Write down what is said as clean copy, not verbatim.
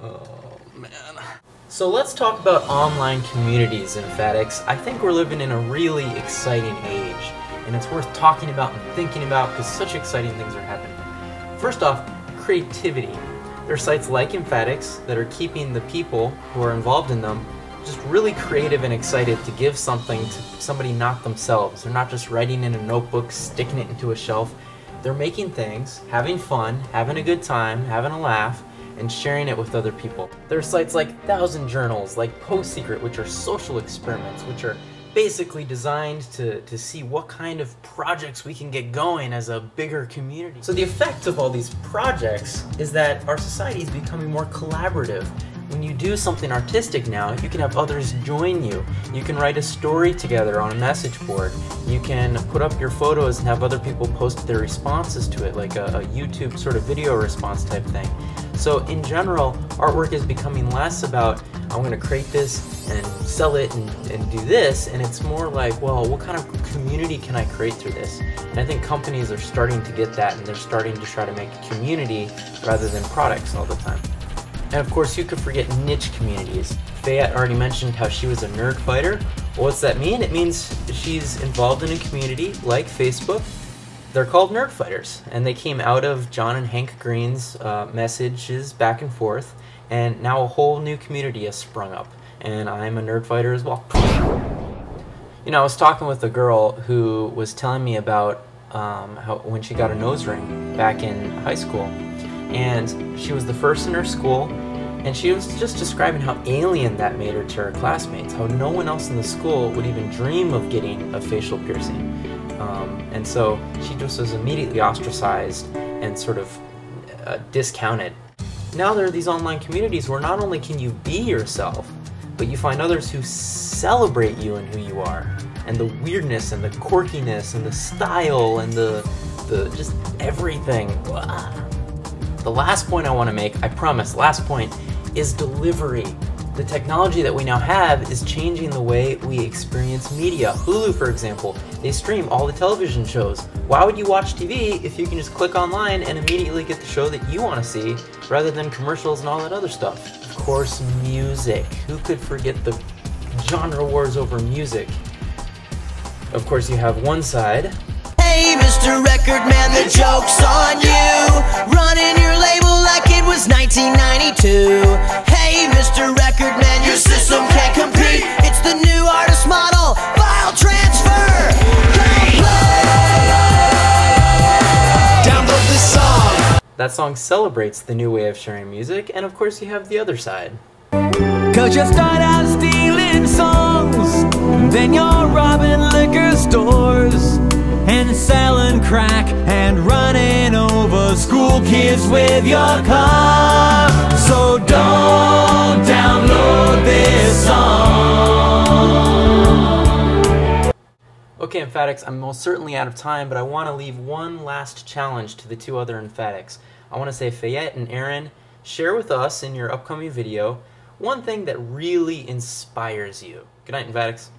Oh, man. So let's talk about online communities, Emphatics. I think we're living in a really exciting age, and it's worth talking about and thinking about because such exciting things are happening. First off, creativity. There are sites like Emphatics that are keeping the people who are involved in them just really creative and excited to give something to somebody not themselves. They're not just writing in a notebook, sticking it into a shelf. They're making things, having fun, having a good time, having a laugh, and sharing it with other people. There are sites like Thousand Journals, like Post Secret, which are social experiments, which are basically designed to see what kind of projects we can get going as a bigger community. So the effect of all these projects is that our society is becoming more collaborative. When you do something artistic now, you can have others join you. You can write a story together on a message board. You can put up your photos and have other people post their responses to it, like a YouTube sort of video response type thing. So in general, artwork is becoming less about, I'm going to create this and sell it and do this, and it's more like, well, what kind of community can I create through this? And I think companies are starting to get that, and they're starting to try to make a community rather than products all the time. And of course, you could forget niche communities. Fayette already mentioned how she was a nerd fighter. Well, what's that mean? It means she's involved in a community like Facebook. They're called Nerd Fighters, and they came out of John and Hank Green's messages back and forth, and now a whole new community has sprung up, and I'm a nerd fighter as well. You know, I was talking with a girl who was telling me about how when she got a nose ring back in high school, and she was the first in her school, and she was just describing how alien that made her to her classmates, how no one else in the school would even dream of getting a facial piercing. And so she just was immediately ostracized and sort of discounted. Now there are these online communities where not only can you be yourself, but you find others who celebrate you and who you are, and the weirdness and the quirkiness and the style and the just everything. The last point I want to make, I promise, last point, is delivery. The technology that we now have is changing the way we experience media. Hulu, for example, they stream all the television shows. Why would you watch TV if you can just click online and immediately get the show that you want to see, rather than commercials and all that other stuff? Of course, music. Who could forget the genre wars over music? Of course, you have one side. Hey, Mr. Record Man, the joke's on you. Running your label like it was 1992. Hey, Mr. Record Man, your system can't compete. It's the new artist model, file transfer. Download this song. That song celebrates the new way of sharing music, and of course you have the other side. Cause you start out stealing songs, then you're robbing liquor stores and selling crack and running over school kids with your car. So don't download this song. Okay, Emphatics, I'm most certainly out of time, but I want to leave one last challenge to the two other Emphatics. I want to say, Fayette and Aaron, share with us in your upcoming video one thing that really inspires you. Good night, Emphatics.